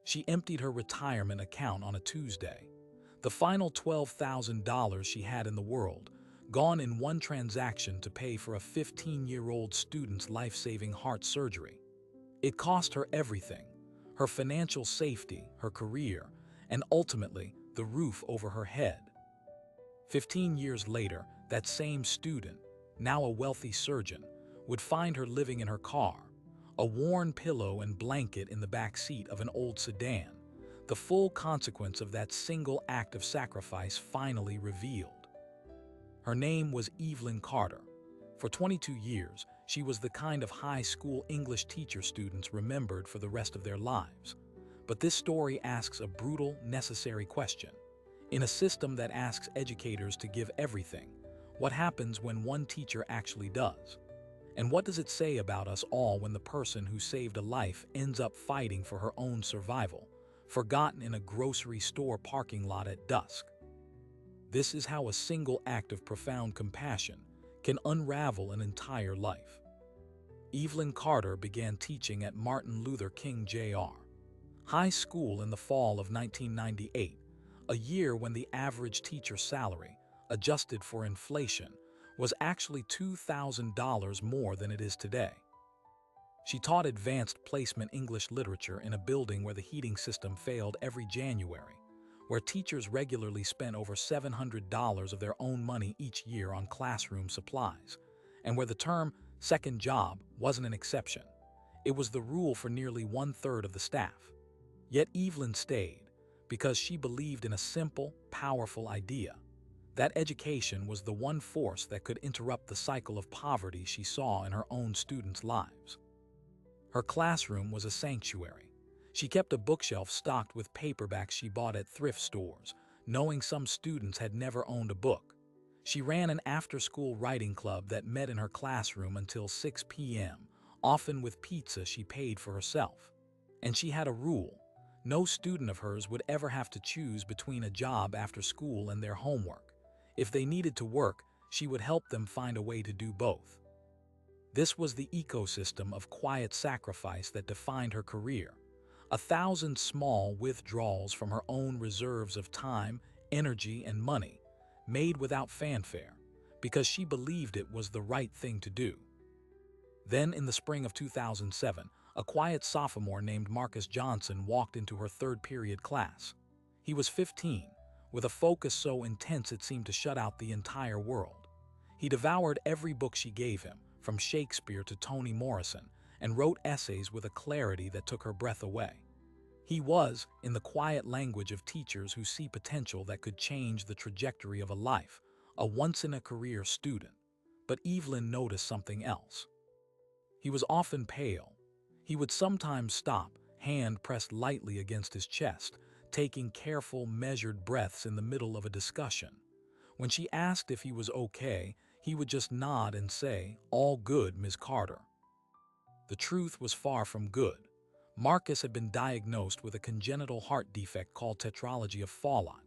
She emptied her retirement account on a Tuesday. The final $12,000 she had in the world, gone in one transaction to pay for a 15-year-old student's life-saving heart surgery. It cost her everything: her financial safety, her career, and ultimately the roof over her head. 15 years later, that same student, now a wealthy surgeon, would find her living in her car, a worn pillow and blanket in the back seat of an old sedan, the full consequence of that single act of sacrifice finally revealed. Her name was Evelyn Carter. For 22 years, she was the kind of high school English teacher students remembered for the rest of their lives. But this story asks a brutal, necessary question. In a system that asks educators to give everything, what happens when one teacher actually does? And what does it say about us all when the person who saved a life ends up fighting for her own survival, forgotten in a grocery store parking lot at dusk? This is how a single act of profound compassion can unravel an entire life. Evelyn Carter began teaching at Martin Luther King Jr. High School in the fall of 1998, a year when the average teacher salary, adjusted for inflation, was actually $2,000 more than it is today. She taught advanced placement English literature in a building where the heating system failed every January, where teachers regularly spent over $700 of their own money each year on classroom supplies, and where the term second job wasn't an exception. It was the rule for nearly 1/3 of the staff. Yet Evelyn stayed because she believed in a simple, powerful idea: that education was the one force that could interrupt the cycle of poverty she saw in her own students' lives. Her classroom was a sanctuary. She kept a bookshelf stocked with paperbacks she bought at thrift stores, knowing some students had never owned a book. She ran an after-school writing club that met in her classroom until 6 p.m., often with pizza she paid for herself. And she had a rule: no student of hers would ever have to choose between a job after school and their homework. If they needed to work, she would help them find a way to do both. This was the ecosystem of quiet sacrifice that defined her career. 1,000 small withdrawals from her own reserves of time, energy, and money, made without fanfare, because she believed it was the right thing to do. Then, in the spring of 2007, a quiet sophomore named Marcus Johnson walked into her third-period class. He was 15, with a focus so intense it seemed to shut out the entire world. He devoured every book she gave him, from Shakespeare to Toni Morrison, and wrote essays with a clarity that took her breath away. He was, in the quiet language of teachers who see potential that could change the trajectory of a life, a once-in-a-career student. But Evelyn noticed something else. He was often pale. He would sometimes stop, hand pressed lightly against his chest, taking careful, measured breaths in the middle of a discussion. When she asked if he was okay, he would just nod and say, "All good, Ms. Carter." The truth was far from good. Marcus had been diagnosed with a congenital heart defect called tetralogy of Fallot.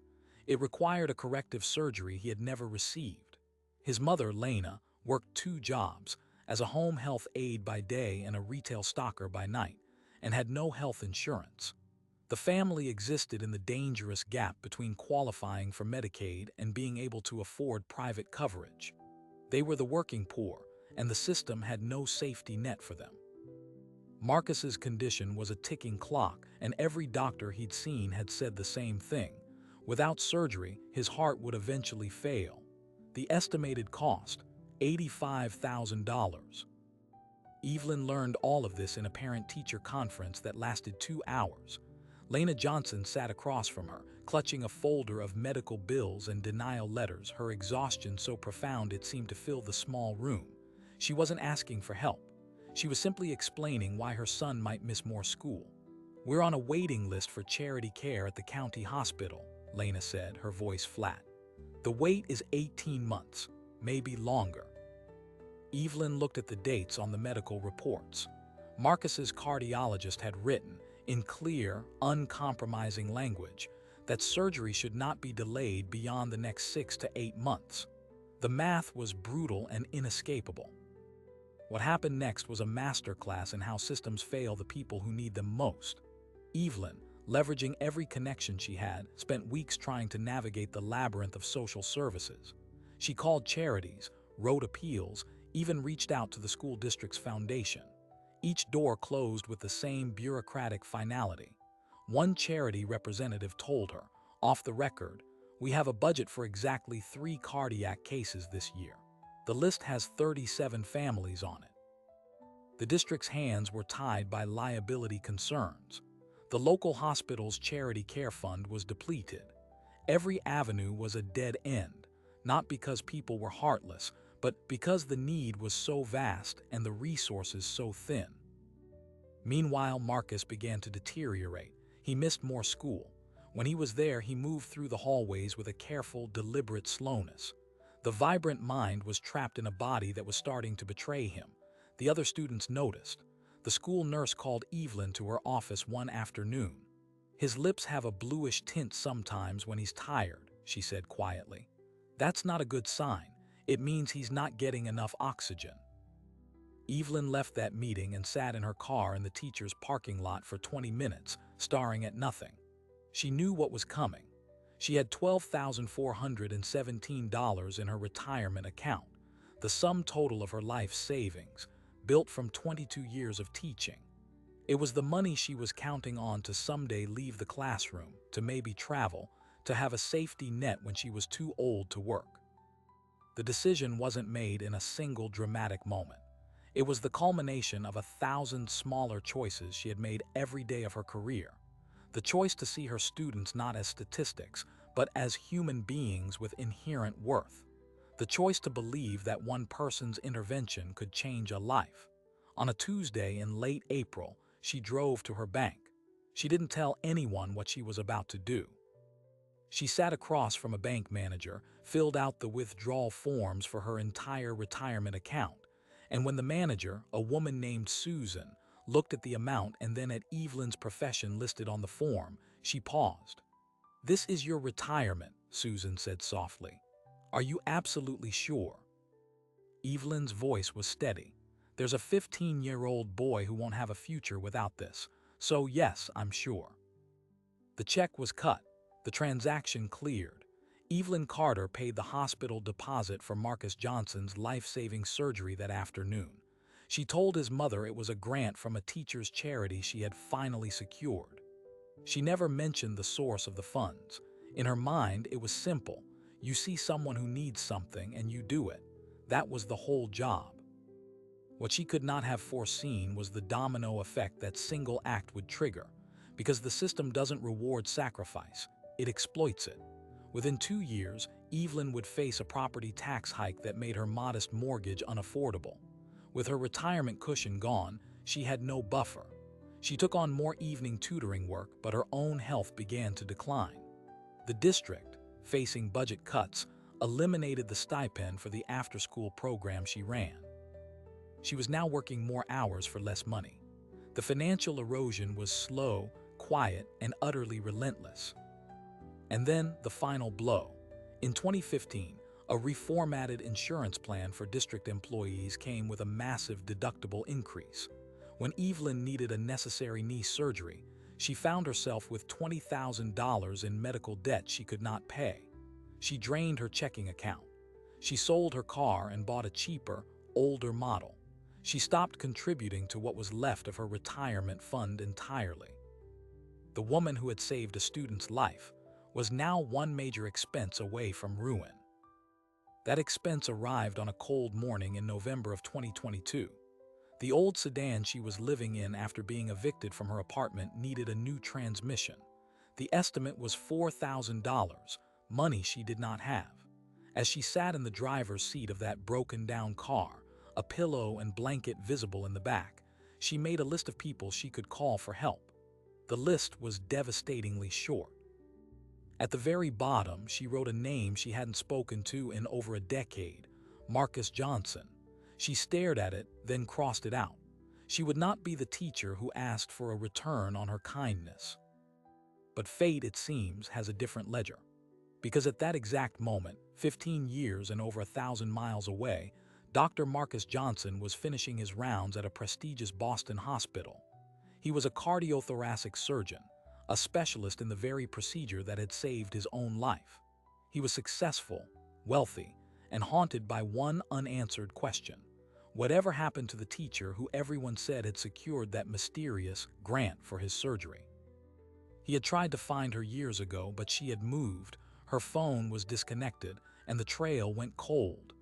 It required a corrective surgery he had never received. His mother, Lena, worked 2 jobs, as a home health aide by day and a retail stocker by night, and had no health insurance. The family existed in the dangerous gap between qualifying for Medicaid and being able to afford private coverage. They were the working poor, and the system had no safety net for them. Marcus's condition was a ticking clock, and every doctor he'd seen had said the same thing: without surgery, his heart would eventually fail. The estimated cost: $85,000. Evelyn learned all of this in a parent-teacher conference that lasted 2 hours. Lena Johnson sat across from her, clutching a folder of medical bills and denial letters, her exhaustion so profound it seemed to fill the small room. She wasn't asking for help. She was simply explaining why her son might miss more school. "We're on a waiting list for charity care at the county hospital," Lena said, her voice flat. "The wait is 18 months, maybe longer." Evelyn looked at the dates on the medical reports. Marcus's cardiologist had written, in clear, uncompromising language, that surgery should not be delayed beyond the next 6 to 8 months. The math was brutal and inescapable. What happened next was a masterclass in how systems fail the people who need them most. Evelyn, leveraging every connection she had, spent weeks trying to navigate the labyrinth of social services. She called charities, wrote appeals, even reached out to the school district's foundation. Each door closed with the same bureaucratic finality. One charity representative told her, off the record, "We have a budget for exactly 3 cardiac cases this year." The list has 37 families on it. The district's hands were tied by liability concerns. The local hospital's charity care fund was depleted. Every avenue was a dead end, not because people were heartless, but because the need was so vast and the resources so thin. Meanwhile, Marcus began to deteriorate. He missed more school. When he was there, he moved through the hallways with a careful, deliberate slowness. The vibrant mind was trapped in a body that was starting to betray him. The other students noticed. The school nurse called Evelyn to her office one afternoon. "His lips have a bluish tint sometimes when he's tired," she said quietly. "That's not a good sign. It means he's not getting enough oxygen." Evelyn left that meeting and sat in her car in the teacher's parking lot for 20 minutes, staring at nothing. She knew what was coming. She had $12,417 in her retirement account, the sum total of her life savings, built from 22 years of teaching. It was the money she was counting on to someday leave the classroom, to maybe travel, to have a safety net when she was too old to work. The decision wasn't made in a single dramatic moment. It was the culmination of 1,000 smaller choices she had made every day of her career. The choice to see her students not as statistics, but as human beings with inherent worth. The choice to believe that one person's intervention could change a life. On a Tuesday in late April, she drove to her bank. She didn't tell anyone what she was about to do. She sat across from a bank manager, filled out the withdrawal forms for her entire retirement account, and when the manager, a woman named Susan, looked at the amount and then at Evelyn's profession listed on the form, she paused. "This is your retirement," Susan said softly. "Are you absolutely sure?" Evelyn's voice was steady. "There's a 15-year-old boy who won't have a future without this, so yes, I'm sure." The check was cut. The transaction cleared. Evelyn Carter paid the hospital deposit for Marcus Johnson's life-saving surgery that afternoon. She told his mother it was a grant from a teacher's charity she had finally secured. She never mentioned the source of the funds. In her mind, it was simple. You see someone who needs something and you do it. That was the whole job. What she could not have foreseen was the domino effect that single act would trigger, because the system doesn't reward sacrifice, it exploits it. Within 2 years, Evelyn would face a property tax hike that made her modest mortgage unaffordable. With her retirement cushion gone, she had no buffer. She took on more evening tutoring work, but her own health began to decline. The district, facing budget cuts, eliminated the stipend for the after-school program she ran. She was now working more hours for less money. The financial erosion was slow, quiet, and utterly relentless. And then the final blow. In 2015, a reformatted insurance plan for district employees came with a massive deductible increase. When Evelyn needed a necessary knee surgery, she found herself with $20,000 in medical debt she could not pay. She drained her checking account. She sold her car and bought a cheaper, older model. She stopped contributing to what was left of her retirement fund entirely. The woman who had saved a student's life was now one major expense away from ruin. That expense arrived on a cold morning in November of 2022. The old sedan she was living in after being evicted from her apartment needed a new transmission. The estimate was $4,000, money she did not have. As she sat in the driver's seat of that broken-down car, a pillow and blanket visible in the back, she made a list of people she could call for help. The list was devastatingly short. At the very bottom, she wrote a name she hadn't spoken to in over a decade, Marcus Johnson. She stared at it, then crossed it out. She would not be the teacher who asked for a return on her kindness. But fate, it seems, has a different ledger. Because at that exact moment, 15 years and over 1,000 miles away, Dr. Marcus Johnson was finishing his rounds at a prestigious Boston hospital. He was a cardiothoracic surgeon, a specialist in the very procedure that had saved his own life. He was successful, wealthy, and haunted by one unanswered question. Whatever happened to the teacher who everyone said had secured that mysterious grant for his surgery? He had tried to find her years ago, but she had moved, her phone was disconnected, and the trail went cold.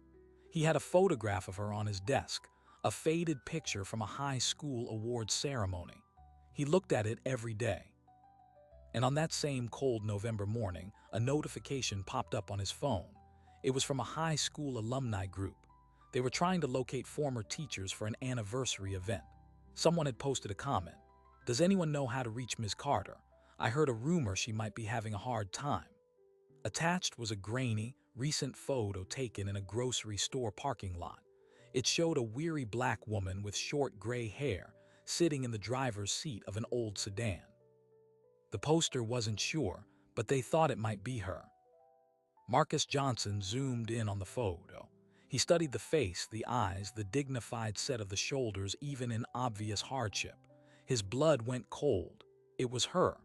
He had a photograph of her on his desk, a faded picture from a high school awards ceremony. He looked at it every day. And on that same cold November morning, a notification popped up on his phone. It was from a high school alumni group. They were trying to locate former teachers for an anniversary event. Someone had posted a comment. "Does anyone know how to reach Ms. Carter? I heard a rumor she might be having a hard time." Attached was a grainy, recent photo taken in a grocery store parking lot. It showed a weary black woman with short gray hair sitting in the driver's seat of an old sedan. The poster wasn't sure, but they thought it might be her. Marcus Johnson zoomed in on the photo. He studied the face, the eyes, the dignified set of the shoulders, even in obvious hardship. His blood went cold. It was her.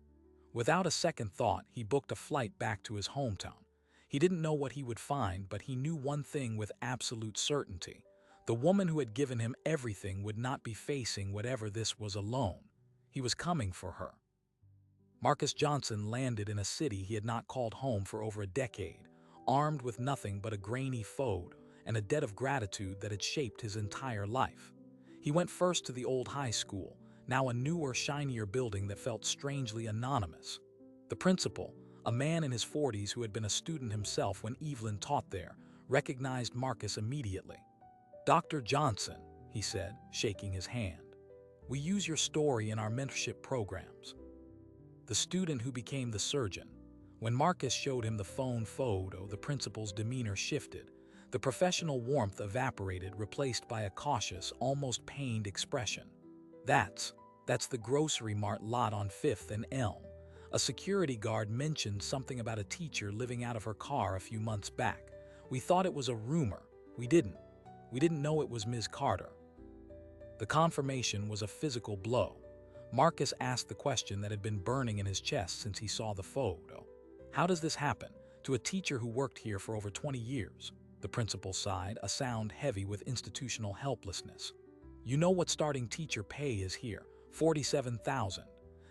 Without a second thought, he booked a flight back to his hometown. He didn't know what he would find, but he knew one thing with absolute certainty. The woman who had given him everything would not be facing whatever this was alone. He was coming for her. Marcus Johnson landed in a city he had not called home for over a decade, armed with nothing but a grainy photo and a debt of gratitude that had shaped his entire life. He went first to the old high school, now a newer, shinier building that felt strangely anonymous. The principal, a man in his 40s who had been a student himself when Evelyn taught there, recognized Marcus immediately. "Dr. Johnson," he said, shaking his hand. "We use your story in our mentorship programs." The student who became the surgeon. When Marcus showed him the phone photo, the principal's demeanor shifted. The professional warmth evaporated, replaced by a cautious, almost pained expression. That's the grocery mart lot on 5th and Elm. A security guard mentioned something about a teacher living out of her car a few months back. We thought it was a rumor. We didn't know it was Ms. Carter. The confirmation was a physical blow. Marcus asked the question that had been burning in his chest since he saw the photo. "How does this happen to a teacher who worked here for over 20 years? The principal sighed, a sound heavy with institutional helplessness. "You know what starting teacher pay is here, $47,000.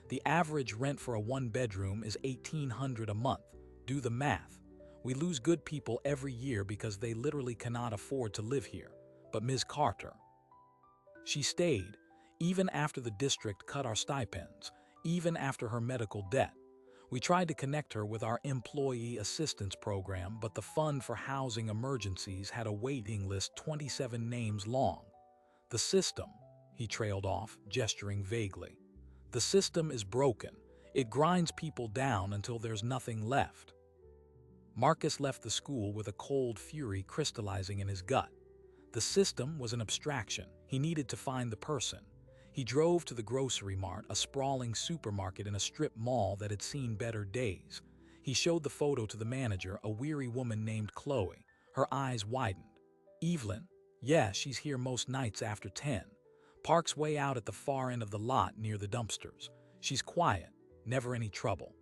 The average rent for a one-bedroom is $1,800 a month. Do the math. We lose good people every year because they literally cannot afford to live here. But Ms. Carter, she stayed, even after the district cut our stipends, even after her medical debt. We tried to connect her with our employee assistance program, but the Fund for Housing Emergencies had a waiting list 27 names long. The system," he trailed off, gesturing vaguely. "The system is broken. It grinds people down until there's nothing left." Marcus left the school with a cold fury crystallizing in his gut. The system was an abstraction. He needed to find the person. He drove to the grocery mart, a sprawling supermarket in a strip mall that had seen better days. He showed the photo to the manager, a weary woman named Chloe. Her eyes widened. "Evelyn? Yeah, she's here most nights after 10. Parks way out at the far end of the lot near the dumpsters. She's quiet, never any trouble.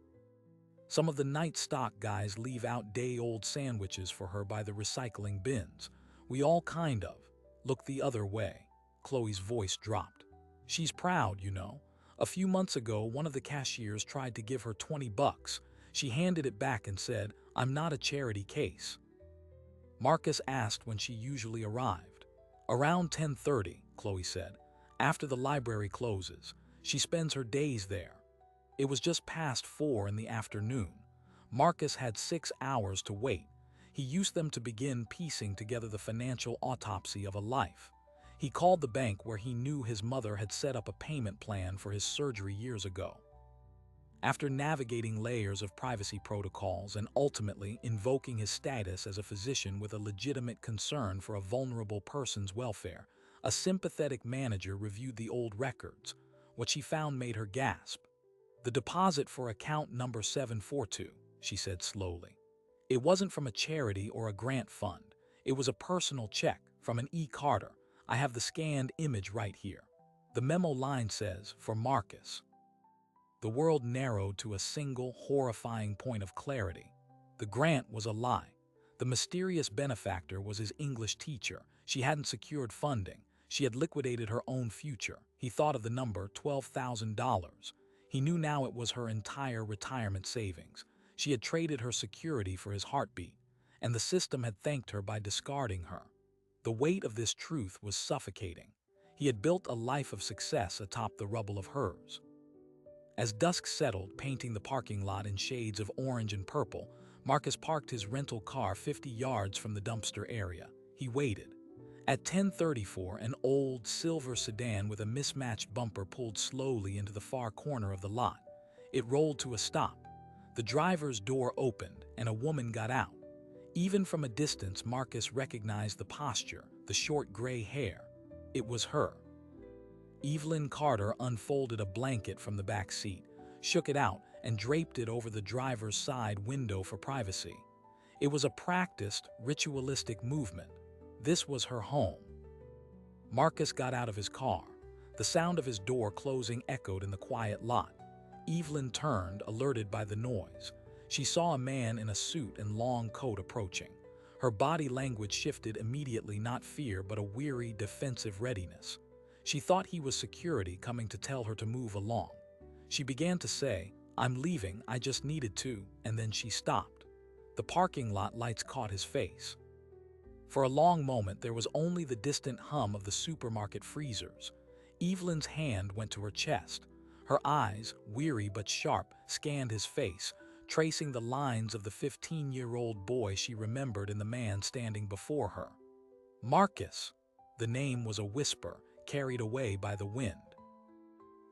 Some of the night stock guys leave out day-old sandwiches for her by the recycling bins. We all kind of look the other way." Chloe's voice dropped. "She's proud, you know. A few months ago, one of the cashiers tried to give her $20. She handed it back and said, 'I'm not a charity case.'" Marcus asked when she usually arrived. "Around 10:30, Chloe said. "After the library closes. She spends her days there." It was just past 4 in the afternoon. Marcus had 6 hours to wait. He used them to begin piecing together the financial autopsy of a life. He called the bank where he knew his mother had set up a payment plan for his surgery years ago. After navigating layers of privacy protocols and ultimately invoking his status as a physician with a legitimate concern for a vulnerable person's welfare, a sympathetic manager reviewed the old records. What she found made her gasp. "The deposit for account number 742, she said slowly. "It wasn't from a charity or a grant fund. It was a personal check from an E. Carter. I have the scanned image right here. The memo line says, 'For Marcus.'" The world narrowed to a single, horrifying point of clarity. The grant was a lie. The mysterious benefactor was his English teacher. She hadn't secured funding. She had liquidated her own future. He thought of the number, $12,000. He knew now it was her entire retirement savings. She had traded her security for his heartbeat, and the system had thanked her by discarding her. The weight of this truth was suffocating. He had built a life of success atop the rubble of hers. As dusk settled, painting the parking lot in shades of orange and purple, Marcus parked his rental car 50 yards from the dumpster area. He waited. At 10:34, an old silver sedan with a mismatched bumper pulled slowly into the far corner of the lot. It rolled to a stop. The driver's door opened, and a woman got out. Even from a distance, Marcus recognized the posture, the short gray hair. It was her. Evelyn Carter unfolded a blanket from the back seat, shook it out, and draped it over the driver's side window for privacy. It was a practiced, ritualistic movement. This was her home. Marcus got out of his car. The sound of his door closing echoed in the quiet lot. Evelyn turned, alerted by the noise. She saw a man in a suit and long coat approaching. Her body language shifted immediately, not fear, but a weary, defensive readiness. She thought he was security coming to tell her to move along. She began to say, "I'm leaving, I just needed to," and then she stopped. The parking lot lights caught his face. For a long moment, there was only the distant hum of the supermarket freezers. Evelyn's hand went to her chest. Her eyes, weary but sharp, scanned his face, tracing the lines of the 15-year-old boy she remembered in the man standing before her. Marcus. The name was a whisper, carried away by the wind.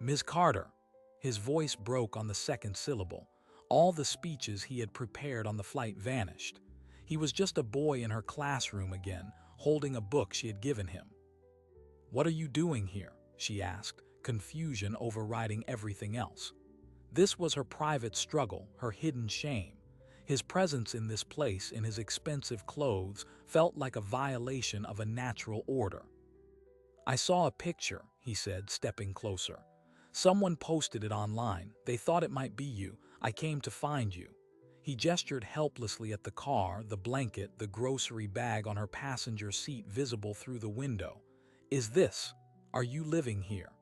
"Ms. Carter." His voice broke on the second syllable. All the speeches he had prepared on the flight vanished. He was just a boy in her classroom again, holding a book she had given him. "What are you doing here?" she asked, confusion overriding everything else. This was her private struggle, her hidden shame. His presence in this place, in his expensive clothes, felt like a violation of a natural order. "I saw a picture," he said, stepping closer. "Someone posted it online. They thought it might be you. I came to find you." He gestured helplessly at the car, the blanket, the grocery bag on her passenger seat visible through the window. Are you living here?"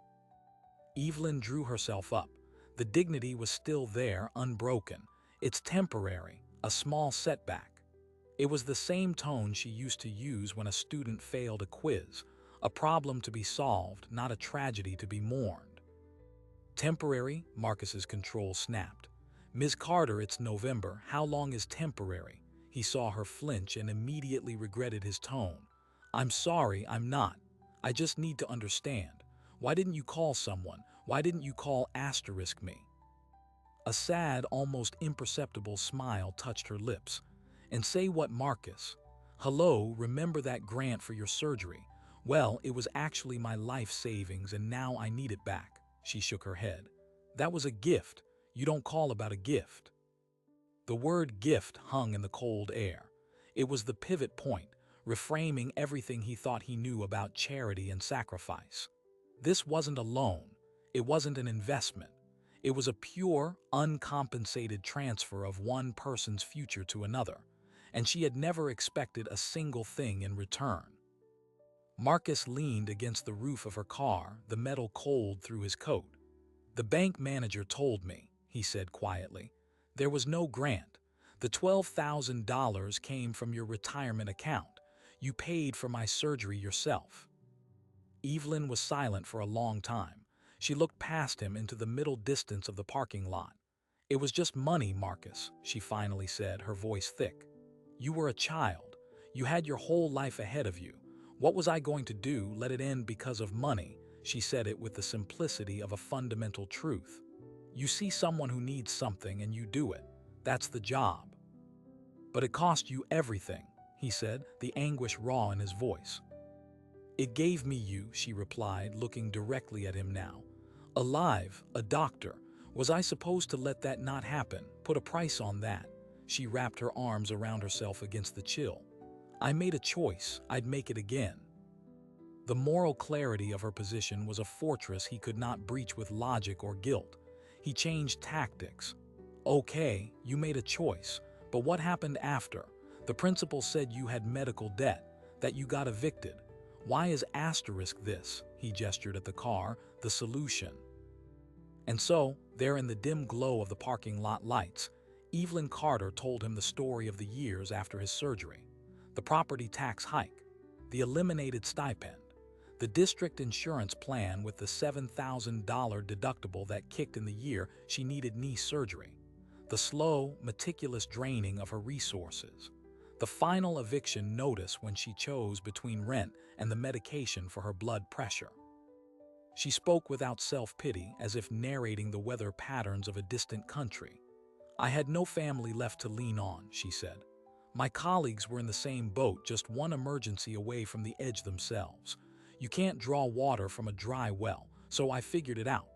Evelyn drew herself up. The dignity was still there, unbroken. "It's temporary, a small setback." It was the same tone she used to use when a student failed a quiz, a problem to be solved, not a tragedy to be mourned. "Temporary?" Marcus's control snapped. "Ms. Carter, it's November. How long is temporary?" He saw her flinch and immediately regretted his tone. "I'm sorry, I'm not. I just need to understand. Why didn't you call someone? Why didn't you call *me? A sad, almost imperceptible smile touched her lips. "And say what, Marcus? Hello, remember that grant for your surgery? Well, it was actually my life savings and now I need it back." She shook her head. "That was a gift. You don't call about a gift." The word gift hung in the cold air. It was the pivot point, reframing everything he thought he knew about charity and sacrifice. This wasn't a loan. It wasn't an investment. It was a pure, uncompensated transfer of one person's future to another, and she had never expected a single thing in return. Marcus leaned against the roof of her car, the metal cold through his coat. "The bank manager told me," he said quietly. "There was no grant. The $12,000 came from your retirement account. You paid for my surgery yourself." Evelyn was silent for a long time. She looked past him into the middle distance of the parking lot. "It was just money, Marcus," she finally said, her voice thick. "You were a child. You had your whole life ahead of you. What was I going to do, let it end because of money?" She said it with the simplicity of a fundamental truth. "You see someone who needs something and you do it. That's the job." "But it cost you everything," he said, the anguish raw in his voice. "It gave me you," she replied, looking directly at him now. "Alive, a doctor. Was I supposed to let that not happen, put a price on that?" She wrapped her arms around herself against the chill. "I made a choice. I'd make it again." The moral clarity of her position was a fortress he could not breach with logic or guilt. He changed tactics. Okay, you made a choice, but what happened after? The principal said you had medical debt, that you got evicted. Why is asterisk this? He gestured at the car, the solution. And so, there in the dim glow of the parking lot lights, Evelyn Carter told him the story of the years after his surgery. The property tax hike, the eliminated stipend, the district insurance plan with the $7,000 deductible that kicked in the year she needed knee surgery, the slow, meticulous draining of her resources, the final eviction notice when she chose between rent and the medication for her blood pressure. She spoke without self-pity, as if narrating the weather patterns of a distant country. I had no family left to lean on, she said. My colleagues were in the same boat, just one emergency away from the edge themselves. You can't draw water from a dry well, so I figured it out.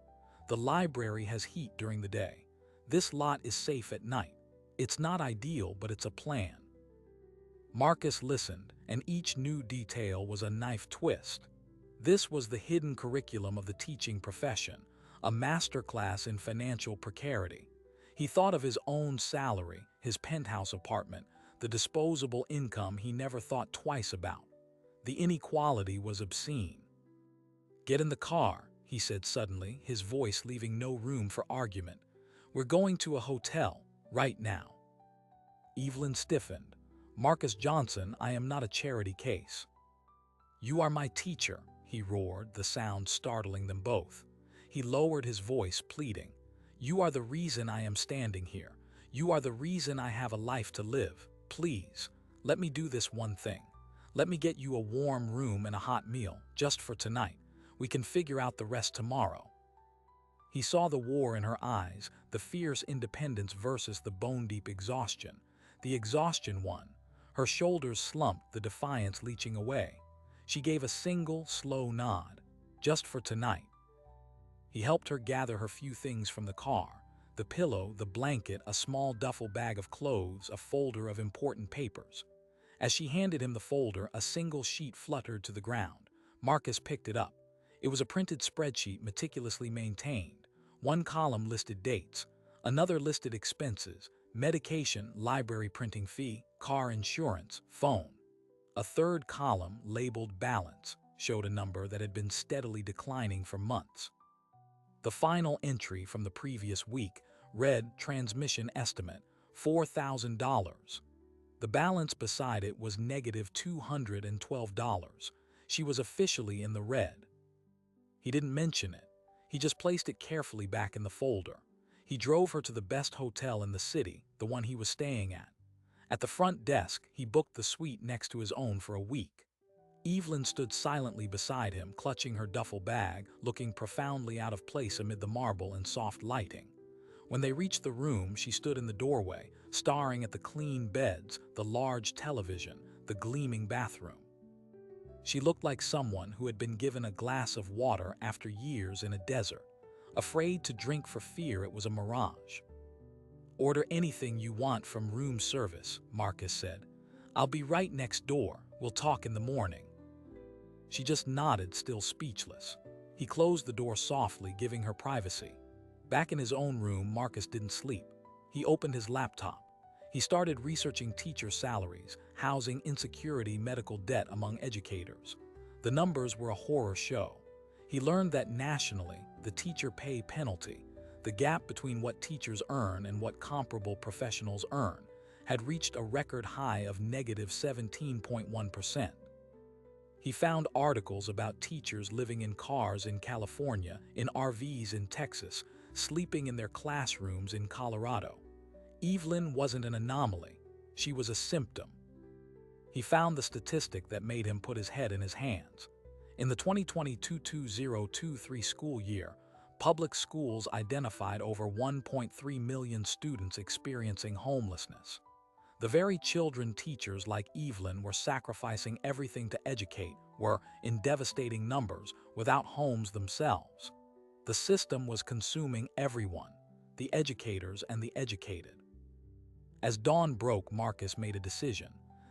The library has heat during the day. This lot is safe at night. It's not ideal, but it's a plan. Marcus listened, and each new detail was a knife twist. This was the hidden curriculum of the teaching profession, a masterclass in financial precarity. He thought of his own salary, his penthouse apartment, the disposable income he never thought twice about. The inequality was obscene. Get in the car, he said suddenly, his voice leaving no room for argument. We're going to a hotel, right now. Evelyn stiffened. Marcus Johnson, I am not a charity case. You are my teacher, he roared, the sound startling them both. He lowered his voice, pleading. You are the reason I am standing here. You are the reason I have a life to live. Please, let me do this one thing. Let me get you a warm room and a hot meal, just for tonight. We can figure out the rest tomorrow. He saw the war in her eyes, the fierce independence versus the bone-deep exhaustion. The exhaustion won. Her shoulders slumped, the defiance leaching away. She gave a single, slow nod. Just for tonight. He helped her gather her few things from the car. The pillow, the blanket, a small duffel bag of clothes, a folder of important papers. As she handed him the folder, a single sheet fluttered to the ground. Marcus picked it up. It was a printed spreadsheet meticulously maintained. One column listed dates, another listed expenses, medication, library printing fee, car insurance, phone. A third column, labeled balance, showed a number that had been steadily declining for months. The final entry from the previous week read transmission estimate, $4,000. The balance beside it was negative $212. She was officially in the red. He didn't mention it. He just placed it carefully back in the folder. He drove her to the best hotel in the city, the one he was staying at. At the front desk, he booked the suite next to his own for a week. Evelyn stood silently beside him, clutching her duffel bag, looking profoundly out of place amid the marble and soft lighting. When they reached the room, she stood in the doorway, staring at the clean beds, the large television, the gleaming bathroom. She looked like someone who had been given a glass of water after years in a desert, afraid to drink for fear it was a mirage. Order anything you want from room service, Marcus said. I'll be right next door. We'll talk in the morning. She just nodded, still speechless. He closed the door softly, giving her privacy. Back in his own room, Marcus didn't sleep. He opened his laptop. He started researching teacher salaries, housing insecurity, medical debt among educators. The numbers were a horror show. He learned that nationally, the teacher pay penalty, the gap between what teachers earn and what comparable professionals earn, had reached a record high of negative 17.1%. He found articles about teachers living in cars in California, in RVs in Texas, sleeping in their classrooms in Colorado. Evelyn wasn't an anomaly. She was a symptom. He found the statistic that made him put his head in his hands. In the 2022-2023 school year, public schools identified over 1.3 million students experiencing homelessness. The very children teachers like Evelyn were sacrificing everything to educate were, in devastating numbers, without homes themselves. The system was consuming everyone, the educators and the educated. As dawn broke, Marcus made a decision.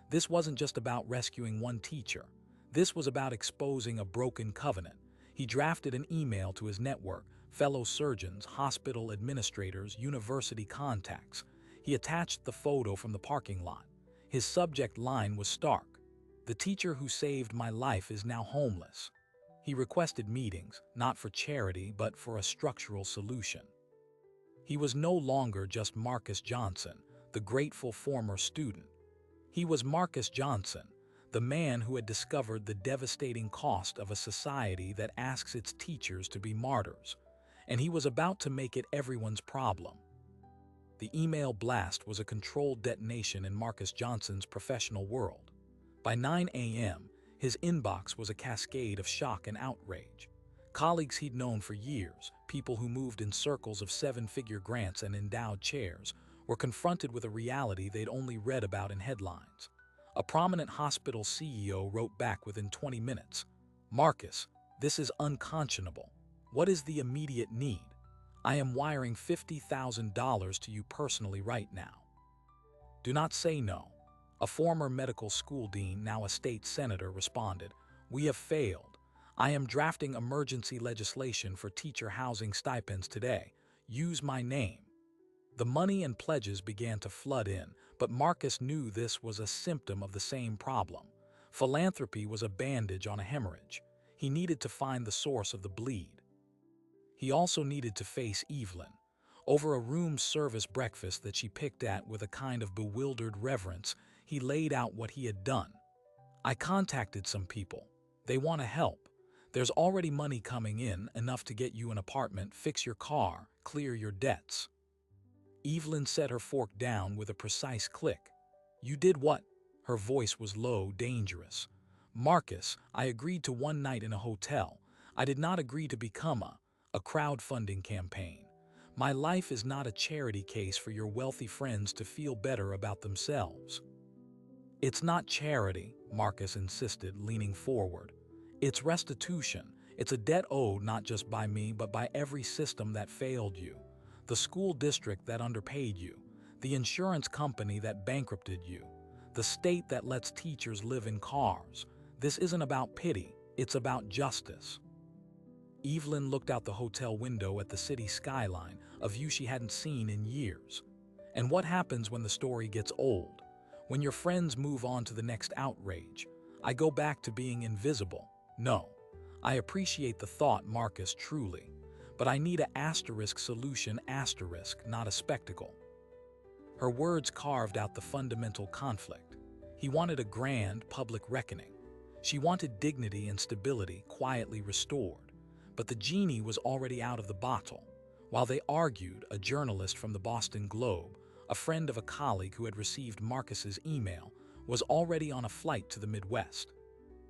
This wasn't just about rescuing one teacher. This was about exposing a broken covenant. He drafted an email to his network, fellow surgeons, hospital administrators, university contacts. He attached the photo from the parking lot. His subject line was stark: "The teacher who saved my life is now homeless." He requested meetings, not for charity, but for a structural solution. He was no longer just Marcus Johnson, the grateful former student. He was Marcus Johnson, the man who had discovered the devastating cost of a society that asks its teachers to be martyrs, and he was about to make it everyone's problem. The email blast was a controlled detonation in Marcus Johnson's professional world. By 9 a.m., his inbox was a cascade of shock and outrage. Colleagues he'd known for years, people who moved in circles of seven-figure grants and endowed chairs, were confronted with a reality they'd only read about in headlines. A prominent hospital CEO wrote back within 20 minutes, "Marcus, this is unconscionable. What is the immediate need? I am wiring $50,000 to you personally right now. Do not say no." A former medical school dean, now a state senator, responded, "We have failed. I am drafting emergency legislation for teacher housing stipends today. Use my name." The money and pledges began to flood in, but Marcus knew this was a symptom of the same problem. Philanthropy was a bandage on a hemorrhage. He needed to find the source of the bleed. He also needed to face Evelyn. Over a room service breakfast that she picked at with a kind of bewildered reverence, he laid out what he had done. "I contacted some people. They want to help. There's already money coming in, enough to get you an apartment, fix your car, clear your debts." Evelyn set her fork down with a precise click. "You did what?" Her voice was low, dangerous. "Marcus, I agreed to one night in a hotel. I did not agree to become a crowdfunding campaign. My life is not a charity case for your wealthy friends to feel better about themselves." "It's not charity," Marcus insisted, leaning forward. "It's restitution. It's a debt owed not just by me, but by every system that failed you. The school district that underpaid you, the insurance company that bankrupted you, the state that lets teachers live in cars. This isn't about pity, it's about justice." Evelyn looked out the hotel window at the city skyline, a view she hadn't seen in years. And what happens when the story gets old? When your friends move on to the next outrage? I go back to being invisible. No. I appreciate the thought, Marcus, truly. But I need a asterisk solution, asterisk, not a spectacle. Her words carved out the fundamental conflict. He wanted a grand, public reckoning. She wanted dignity and stability, quietly restored. But the genie was already out of the bottle. While they argued, a journalist from the Boston Globe, a friend of a colleague who had received Marcus's email, was already on a flight to the Midwest.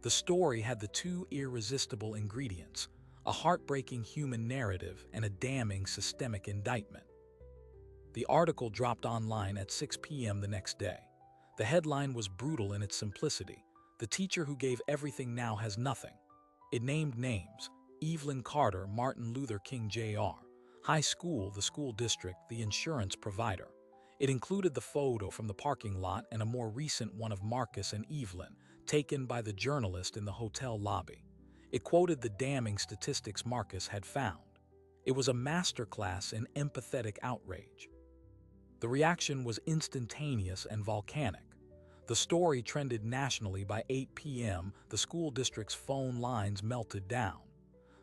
The story had the two irresistible ingredients: a heartbreaking human narrative and a damning systemic indictment. The article dropped online at 6 p.m. the next day. The headline was brutal in its simplicity: "The teacher who gave everything now has nothing." It named names: Evelyn Carter, Martin Luther King Jr., high school, the school district, the insurance provider. It included the photo from the parking lot and a more recent one of Marcus and Evelyn, taken by the journalist in the hotel lobby. It quoted the damning statistics Marcus had found. It was a masterclass in empathetic outrage. The reaction was instantaneous and volcanic. The story trended nationally. By 8 p.m., the school district's phone lines melted down.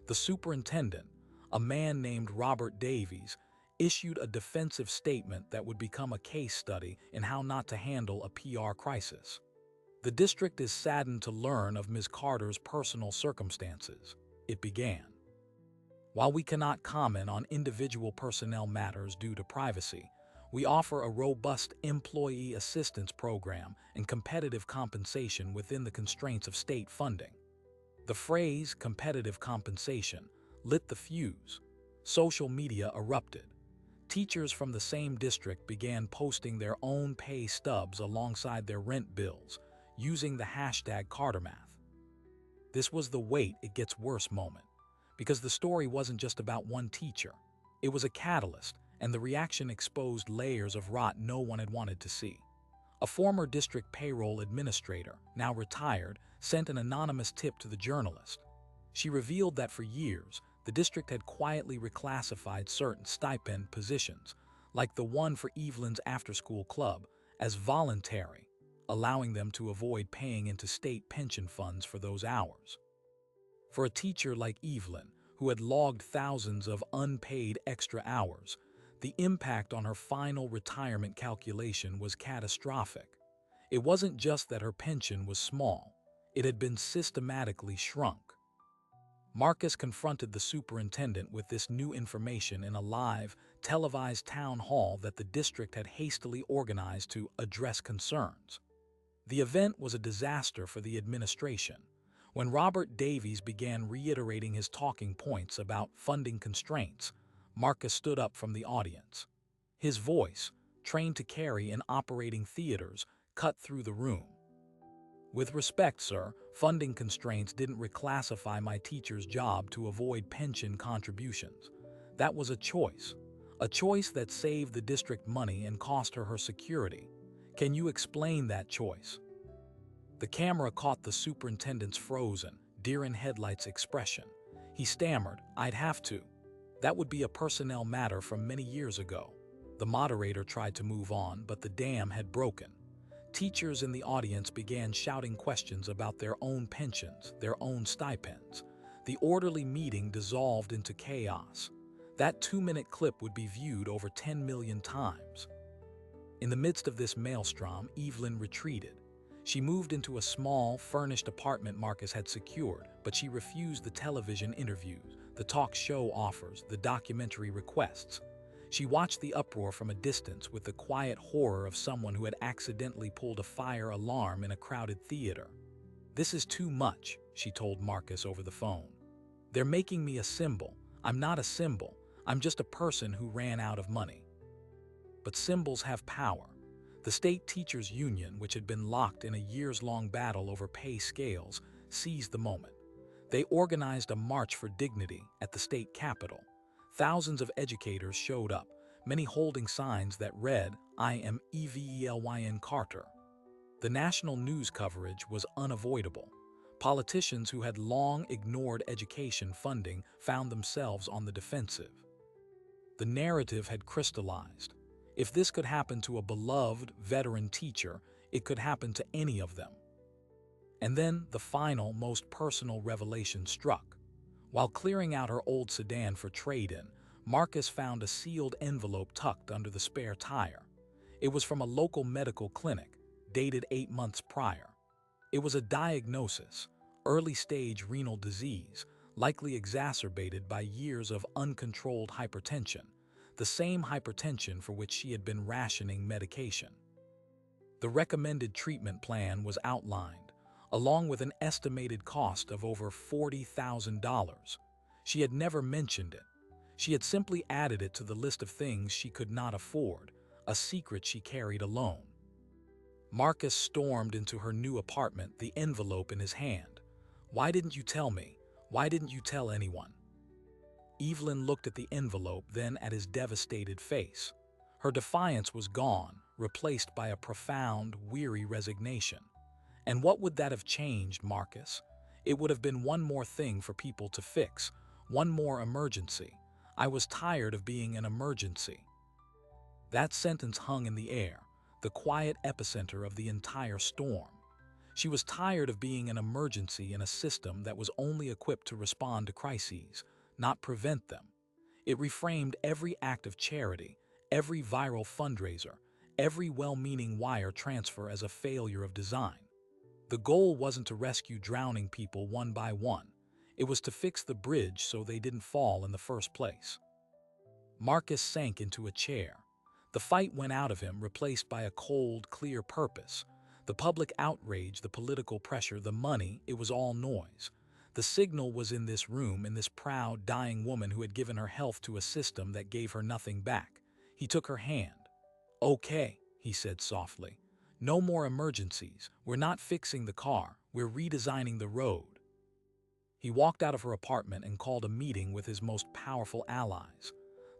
The superintendent, a man named Robert Davies, issued a defensive statement that would become a case study in how not to handle a PR crisis. "The district is saddened to learn of Ms. Carter's personal circumstances," it began. "While we cannot comment on individual personnel matters due to privacy, we offer a robust employee assistance program and competitive compensation within the constraints of state funding." The phrase "competitive compensation" lit the fuse. Social media erupted. Teachers from the same district began posting their own pay stubs alongside their rent bills, using the hashtag Cartermath. This was the "wait, it gets worse" moment, because the story wasn't just about one teacher. It was a catalyst, and the reaction exposed layers of rot no one had wanted to see. A former district payroll administrator, now retired, sent an anonymous tip to the journalist. She revealed that for years, the district had quietly reclassified certain stipend positions, like the one for Evelyn's after-school club, as voluntary, allowing them to avoid paying into state pension funds for those hours. For a teacher like Evelyn, who had logged thousands of unpaid extra hours, the impact on her final retirement calculation was catastrophic. It wasn't just that her pension was small, it had been systematically shrunk. Marcus confronted the superintendent with this new information in a live, televised town hall that the district had hastily organized to address concerns. The event was a disaster for the administration. When Robert Davies began reiterating his talking points about funding constraints, Marcus stood up from the audience. His voice, trained to carry in operating theaters, cut through the room. With respect, sir, funding constraints didn't reclassify my teacher's job to avoid pension contributions. That was a choice that saved the district money and cost her her security. Can you explain that choice? The camera caught the superintendent's frozen, deer-in-headlights expression. He stammered, "I'd have to. That would be a personnel matter from many years ago." The moderator tried to move on, but the dam had broken. Teachers in the audience began shouting questions about their own pensions, their own stipends. The orderly meeting dissolved into chaos. That 2-minute clip would be viewed over 10 million times. In the midst of this maelstrom, Evelyn retreated. She moved into a small, furnished apartment Marcus had secured, but she refused the television interviews, the talk show offers, the documentary requests. She watched the uproar from a distance with the quiet horror of someone who had accidentally pulled a fire alarm in a crowded theater. "This is too much," she told Marcus over the phone. "They're making me a symbol. I'm not a symbol. I'm just a person who ran out of money." But symbols have power. The state teachers' union, which had been locked in a years-long battle over pay scales, seized the moment. They organized a march for dignity at the state capitol. Thousands of educators showed up, many holding signs that read, "I am Evelyn Carter." The national news coverage was unavoidable. Politicians who had long ignored education funding found themselves on the defensive. The narrative had crystallized. If this could happen to a beloved veteran teacher, it could happen to any of them. And then the final, most personal revelation struck. While clearing out her old sedan for trade-in, Marcus found a sealed envelope tucked under the spare tire. It was from a local medical clinic, dated 8 months prior. It was a diagnosis, early-stage renal disease, likely exacerbated by years of uncontrolled hypertension, the same hypertension for which she had been rationing medication. The recommended treatment plan was outlined, along with an estimated cost of over $40,000. She had never mentioned it. She had simply added it to the list of things she could not afford, a secret she carried alone. Marcus stormed into her new apartment, the envelope in his hand. "Why didn't you tell me? Why didn't you tell anyone?" Evelyn looked at the envelope, then at his devastated face. Her defiance was gone, replaced by a profound, weary resignation. And what would that have changed, Marcus? It would have been one more thing for people to fix, one more emergency. I was tired of being an emergency. That sentence hung in the air, the quiet epicenter of the entire storm. She was tired of being an emergency in a system that was only equipped to respond to crises, not prevent them. It reframed every act of charity, every viral fundraiser, every well-meaning wire transfer as a failure of design. The goal wasn't to rescue drowning people one by one. It was to fix the bridge so they didn't fall in the first place. Marcus sank into a chair. The fight went out of him, replaced by a cold, clear purpose. The public outrage, the political pressure, the money, it was all noise. The signal was in this room, in this proud, dying woman who had given her health to a system that gave her nothing back. He took her hand. "Okay," he said softly. "No more emergencies. We're not fixing the car. We're redesigning the road." He walked out of her apartment and called a meeting with his most powerful allies.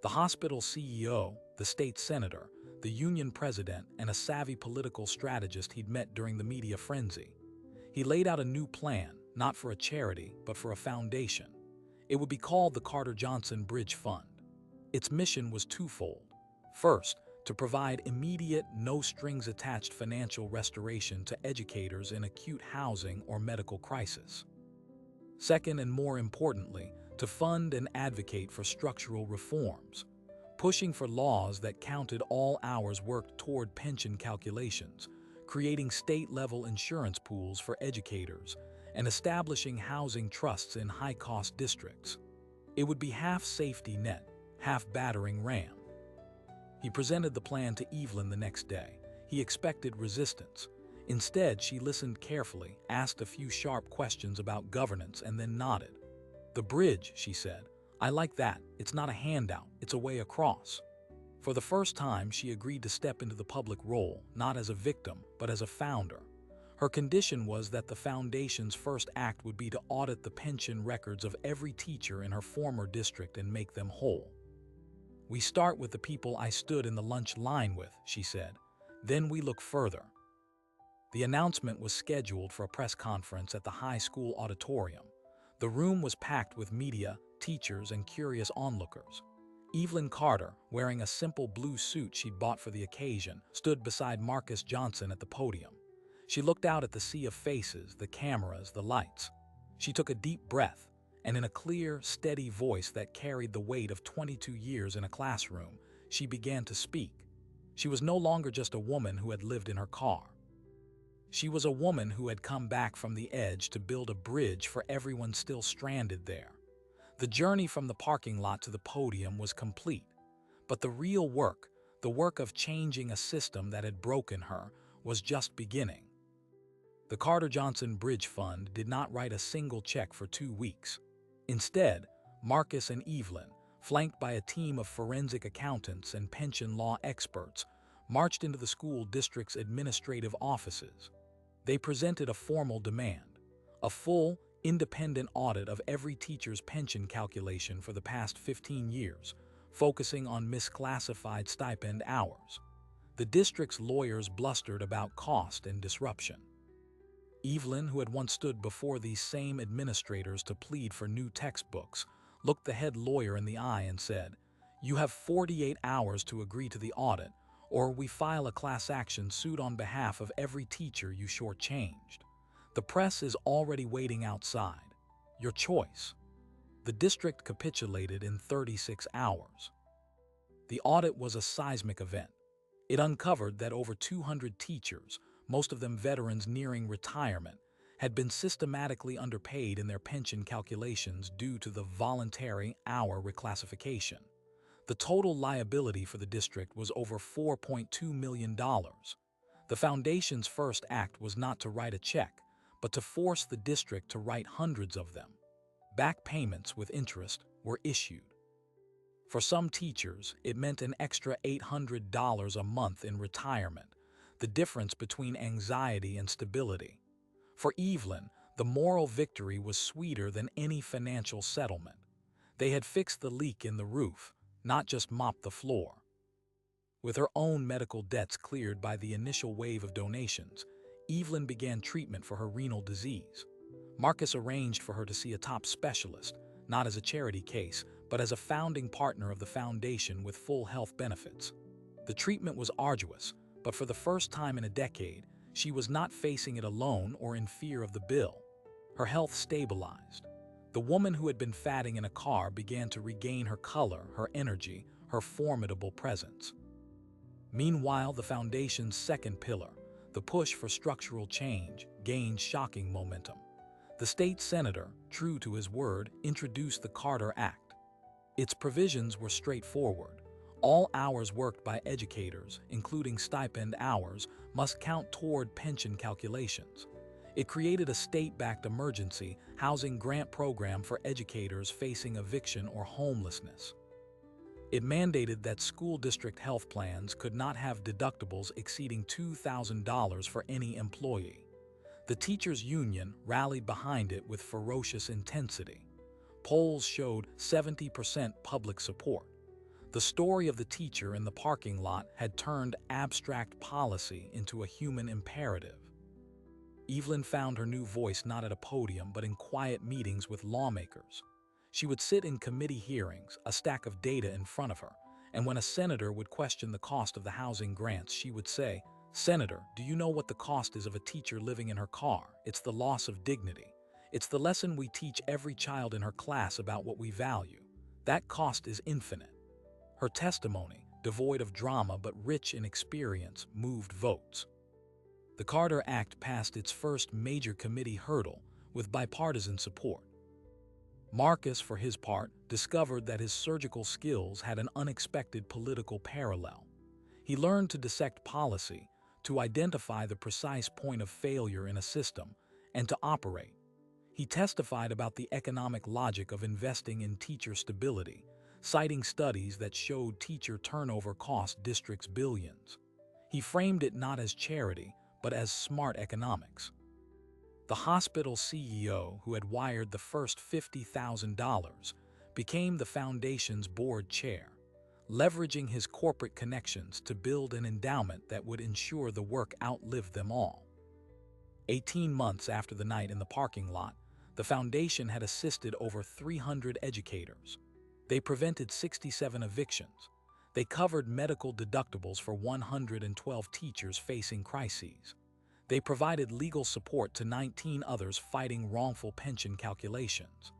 The hospital CEO, the state senator, the union president, and a savvy political strategist he'd met during the media frenzy. He laid out a new plan, not for a charity, but for a foundation. It would be called the Carter-Johnson Bridge Fund. Its mission was twofold. First, to provide immediate, no-strings-attached financial restoration to educators in acute housing or medical crisis. Second, and more importantly, to fund and advocate for structural reforms, pushing for laws that counted all hours worked toward pension calculations, creating state-level insurance pools for educators, and establishing housing trusts in high-cost districts. It would be half safety net, half battering ram. He presented the plan to Evelyn the next day. He expected resistance. Instead, she listened carefully, asked a few sharp questions about governance, and then nodded. "The bridge," she said. "I like that. It's not a handout, it's a way across." For the first time, she agreed to step into the public role, not as a victim, but as a founder. Her condition was that the foundation's first act would be to audit the pension records of every teacher in her former district and make them whole. "We start with the people I stood in the lunch line with," she said. "Then we look further." The announcement was scheduled for a press conference at the high school auditorium. The room was packed with media, teachers, and curious onlookers. Evelyn Carter, wearing a simple blue suit she'd bought for the occasion, stood beside Marcus Johnson at the podium. She looked out at the sea of faces, the cameras, the lights. She took a deep breath, and in a clear, steady voice that carried the weight of 22 years in a classroom, she began to speak. She was no longer just a woman who had lived in her car. She was a woman who had come back from the edge to build a bridge for everyone still stranded there. The journey from the parking lot to the podium was complete, but the real work, the work of changing a system that had broken her, was just beginning. The Carter-Johnson Bridge Fund did not write a single check for 2 weeks. Instead, Marcus and Evelyn, flanked by a team of forensic accountants and pension law experts, marched into the school district's administrative offices. They presented a formal demand, a full, independent audit of every teacher's pension calculation for the past 15 years, focusing on misclassified stipend hours. The district's lawyers blustered about cost and disruption. Evelyn, who had once stood before these same administrators to plead for new textbooks, looked the head lawyer in the eye and said, "You have 48 hours to agree to the audit, or we file a class action suit on behalf of every teacher you shortchanged. The press is already waiting outside. Your choice." The district capitulated in 36 hours. The audit was a seismic event. It uncovered that over 200 teachers, most of them veterans nearing retirement, had been systematically underpaid in their pension calculations due to the voluntary hour reclassification. The total liability for the district was over $4.2 million. The foundation's first act was not to write a check, but to force the district to write hundreds of them. Back payments with interest were issued. For some teachers, it meant an extra $800 a month in retirement, the difference between anxiety and stability. For Evelyn, the moral victory was sweeter than any financial settlement. They had fixed the leak in the roof, not just mopped the floor. With her own medical debts cleared by the initial wave of donations, Evelyn began treatment for her renal disease. Marcus arranged for her to see a top specialist, not as a charity case, but as a founding partner of the foundation with full health benefits. The treatment was arduous, but for the first time in a decade, she was not facing it alone or in fear of the bill. Her health stabilized. The woman who had been fatting in a car began to regain her color, her energy, her formidable presence. Meanwhile, the foundation's second pillar, the push for structural change, gained shocking momentum. The state senator, true to his word, introduced the Carter Act. Its provisions were straightforward. All hours worked by educators, including stipend hours, must count toward pension calculations. It created a state-backed emergency housing grant program for educators facing eviction or homelessness. It mandated that school district health plans could not have deductibles exceeding $2,000 for any employee. The teachers' union rallied behind it with ferocious intensity. Polls showed 70% public support. The story of the teacher in the parking lot had turned abstract policy into a human imperative. Evelyn found her new voice not at a podium but in quiet meetings with lawmakers. She would sit in committee hearings, a stack of data in front of her, and when a senator would question the cost of the housing grants, she would say, "Senator, do you know what the cost is of a teacher living in her car? It's the loss of dignity. It's the lesson we teach every child in her class about what we value. That cost is infinite." Her testimony, devoid of drama but rich in experience, moved votes. The Carter Act passed its first major committee hurdle with bipartisan support. Marcus, for his part, discovered that his surgical skills had an unexpected political parallel. He learned to dissect policy, to identify the precise point of failure in a system, and to operate. He testified about the economic logic of investing in teacher stability, citing studies that showed teacher turnover cost districts billions. He framed it not as charity, but as smart economics. The hospital CEO, who had wired the first $50,000, became the foundation's board chair, leveraging his corporate connections to build an endowment that would ensure the work outlived them all. 18 months after the night in the parking lot, the foundation had assisted over 300 educators. They prevented 67 evictions. They covered medical deductibles for 112 teachers facing crises. They provided legal support to 19 others fighting wrongful pension calculations.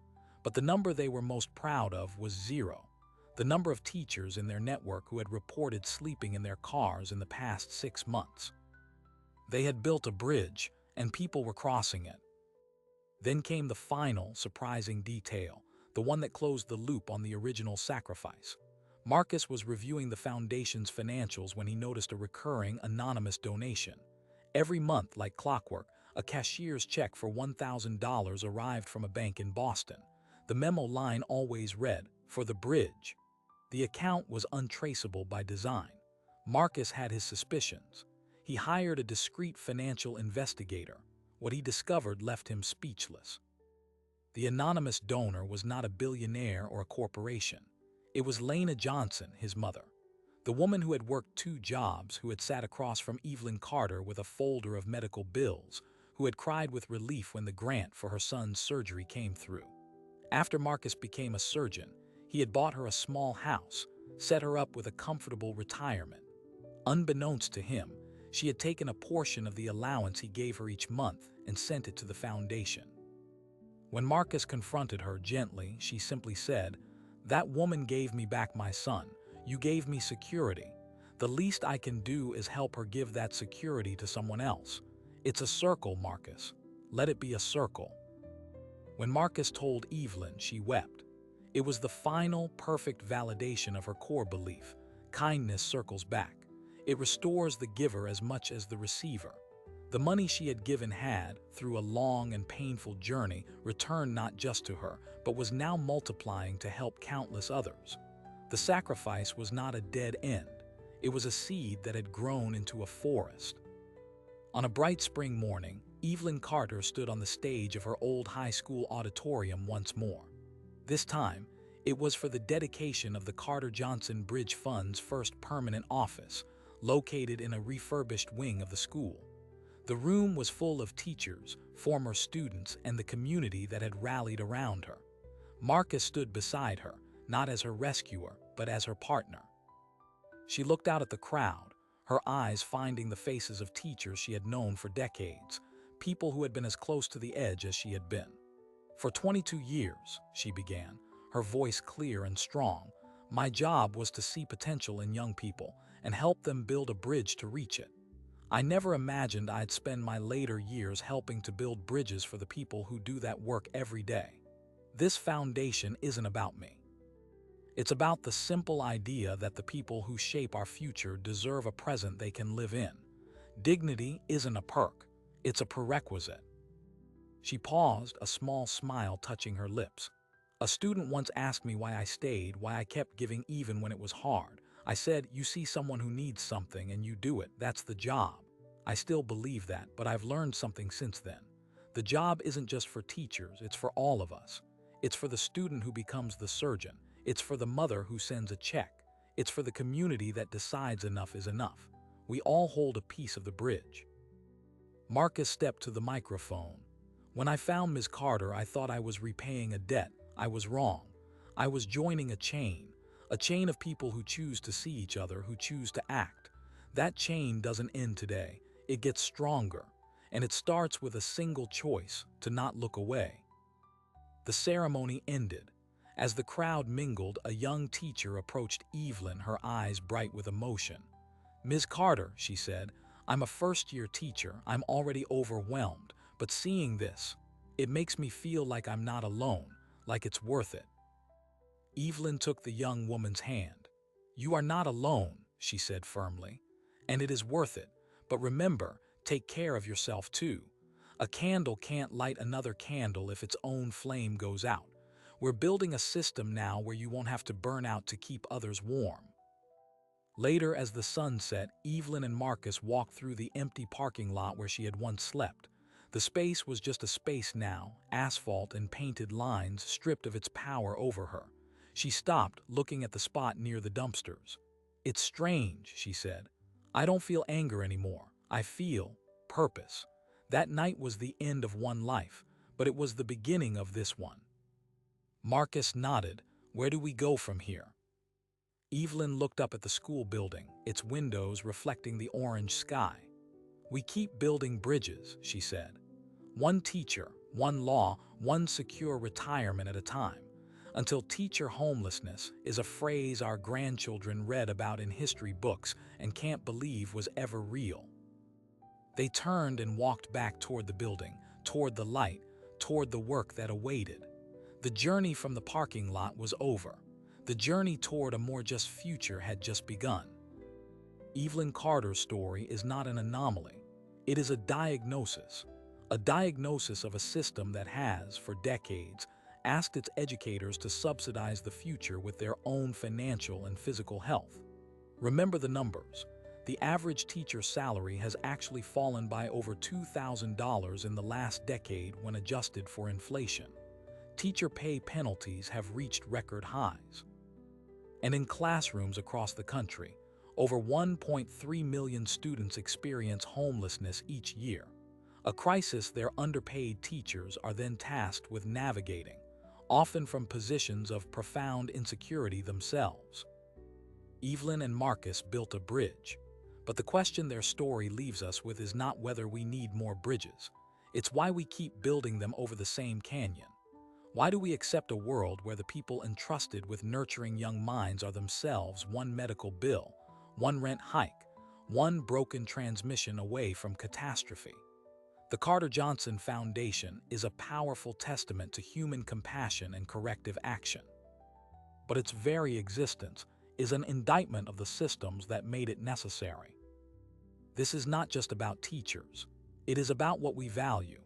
But the number they were most proud of was zero, the number of teachers in their network who had reported sleeping in their cars in the past 6 months. They had built a bridge, and people were crossing it. Then came the final, surprising detail, the one that closed the loop on the original sacrifice. Marcus was reviewing the foundation's financials when he noticed a recurring, anonymous donation. Every month, like clockwork, a cashier's check for $1,000 arrived from a bank in Boston. The memo line always read, "For the bridge." The account was untraceable by design. Marcus had his suspicions. He hired a discreet financial investigator. What he discovered left him speechless. The anonymous donor was not a billionaire or a corporation. It was Lena Johnson, his mother. The woman who had worked 2 jobs, who had sat across from Evelyn Carter with a folder of medical bills, who had cried with relief when the grant for her son's surgery came through. After Marcus became a surgeon, he had bought her a small house, set her up with a comfortable retirement. Unbeknownst to him, she had taken a portion of the allowance he gave her each month and sent it to the foundation. When Marcus confronted her gently, she simply said, "That woman gave me back my son. You gave me security. The least I can do is help her give that security to someone else. It's a circle, Marcus. Let it be a circle." When Marcus told Evelyn, she wept. It was the final, perfect validation of her core belief. Kindness circles back. It restores the giver as much as the receiver. The money she had given had, through a long and painful journey, returned not just to her, but was now multiplying to help countless others. The sacrifice was not a dead end. It was a seed that had grown into a forest. On a bright spring morning, Evelyn Carter stood on the stage of her old high school auditorium once more. This time, it was for the dedication of the Carter-Johnson Bridge Fund's first permanent office, located in a refurbished wing of the school. The room was full of teachers, former students, and the community that had rallied around her. Marcus stood beside her, not as her rescuer, but as her partner. She looked out at the crowd, her eyes finding the faces of teachers she had known for decades, people who had been as close to the edge as she had been. "For 22 years, she began, her voice clear and strong, "my job was to see potential in young people and help them build a bridge to reach it. I never imagined I'd spend my later years helping to build bridges for the people who do that work every day. This foundation isn't about me. It's about the simple idea that the people who shape our future deserve a present they can live in. Dignity isn't a perk, it's a prerequisite." She paused, a small smile touching her lips. "A student once asked me why I stayed, why I kept giving even when it was hard. I said, you see someone who needs something and you do it, that's the job. I still believe that, but I've learned something since then. The job isn't just for teachers, it's for all of us. It's for the student who becomes the surgeon. It's for the mother who sends a check. It's for the community that decides enough is enough. We all hold a piece of the bridge." Marcus stepped to the microphone. "When I found Ms. Carter, I thought I was repaying a debt. I was wrong. I was joining a chain of people who choose to see each other, who choose to act. That chain doesn't end today. It gets stronger, and it starts with a single choice to not look away. The ceremony ended. As the crowd mingled, a young teacher approached Evelyn, her eyes bright with emotion. "Ms. Carter," she said, "I'm a first-year teacher. I'm already overwhelmed, but seeing this, it makes me feel like I'm not alone, like it's worth it." Evelyn took the young woman's hand. "You are not alone," she said firmly, "and it is worth it. But remember, take care of yourself too. A candle can't light another candle if its own flame goes out. We're building a system now where you won't have to burn out to keep others warm." Later, as the sun set, Evelyn and Marcus walked through the empty parking lot where she had once slept. The space was just a space now, asphalt and painted lines stripped of its power over her. She stopped, looking at the spot near the dumpsters. "It's strange," she said. "I don't feel anger anymore. I feel purpose. That night was the end of one life, but it was the beginning of this one." Marcus nodded. "Where do we go from here?" Evelyn looked up at the school building, its windows reflecting the orange sky. "We keep building bridges," she said. "One teacher, one law, one secure retirement at a time, until teacher homelessness is a phrase our grandchildren read about in history books and can't believe was ever real." They turned and walked back toward the building, toward the light, toward the work that awaited. The journey from the parking lot was over. The journey toward a more just future had just begun. Evelyn Carter's story is not an anomaly. It is a diagnosis of a system that has, for decades, asked its educators to subsidize the future with their own financial and physical health. Remember the numbers. The average teacher's salary has actually fallen by over $2,000 in the last decade when adjusted for inflation. Teacher pay penalties have reached record highs. And in classrooms across the country, over 1.3 million students experience homelessness each year, a crisis their underpaid teachers are then tasked with navigating, often from positions of profound insecurity themselves. Evelyn and Marcus built a bridge, but the question their story leaves us with is not whether we need more bridges. It's why we keep building them over the same canyon. Why do we accept a world where the people entrusted with nurturing young minds are themselves one medical bill, one rent hike, one broken transmission away from catastrophe? The Carter Johnson Foundation is a powerful testament to human compassion and corrective action. But its very existence is an indictment of the systems that made it necessary. This is not just about teachers. It is about what we value.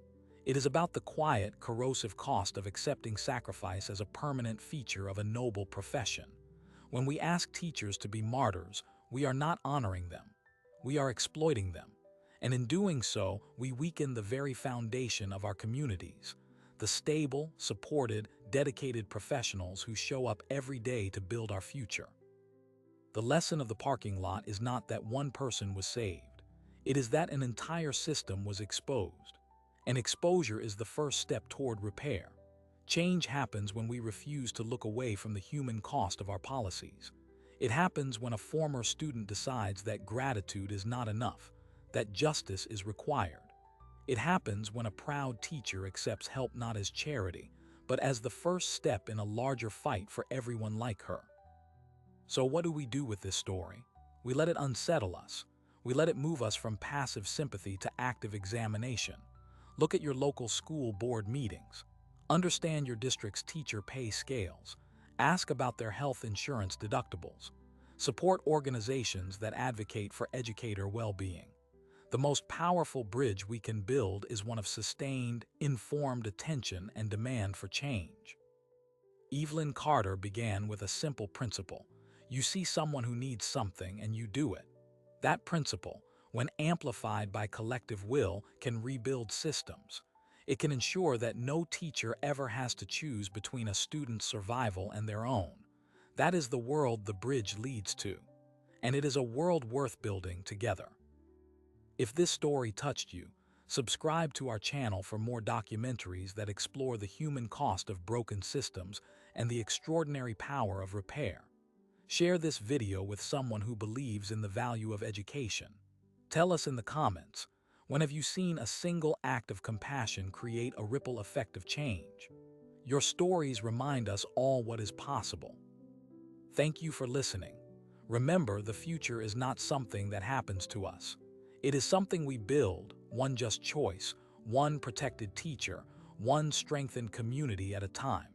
It is about the quiet, corrosive cost of accepting sacrifice as a permanent feature of a noble profession. When we ask teachers to be martyrs, we are not honoring them. We are exploiting them. And in doing so, we weaken the very foundation of our communities, the stable, supported, dedicated professionals who show up every day to build our future. The lesson of the parking lot is not that one person was saved. It is that an entire system was exposed. And exposure is the first step toward repair. Change happens when we refuse to look away from the human cost of our policies. It happens when a former student decides that gratitude is not enough, that justice is required. It happens when a proud teacher accepts help not as charity, but as the first step in a larger fight for everyone like her. So what do we do with this story? We let it unsettle us. We let it move us from passive sympathy to active examination. Look at your local school board meetings. Understand your district's teacher pay scales. Ask about their health insurance deductibles. Support organizations that advocate for educator well-being. The most powerful bridge we can build is one of sustained, informed attention and demand for change. Evelyn Carter began with a simple principle. You see someone who needs something and you do it. That principle, when amplified by collective will, can rebuild systems. It can ensure that no teacher ever has to choose between a student's survival and their own. That is the world the bridge leads to. And it is a world worth building together. If this story touched you, Subscribe to our channel for more documentaries that explore the human cost of broken systems and the extraordinary power of repair. Share this video with someone who believes in the value of education. Tell us in the comments, when have you seen a single act of compassion create a ripple effect of change? Your stories remind us all what is possible. Thank you for listening. Remember, the future is not something that happens to us. It is something we build, one just choice, one protected teacher, one strengthened community at a time.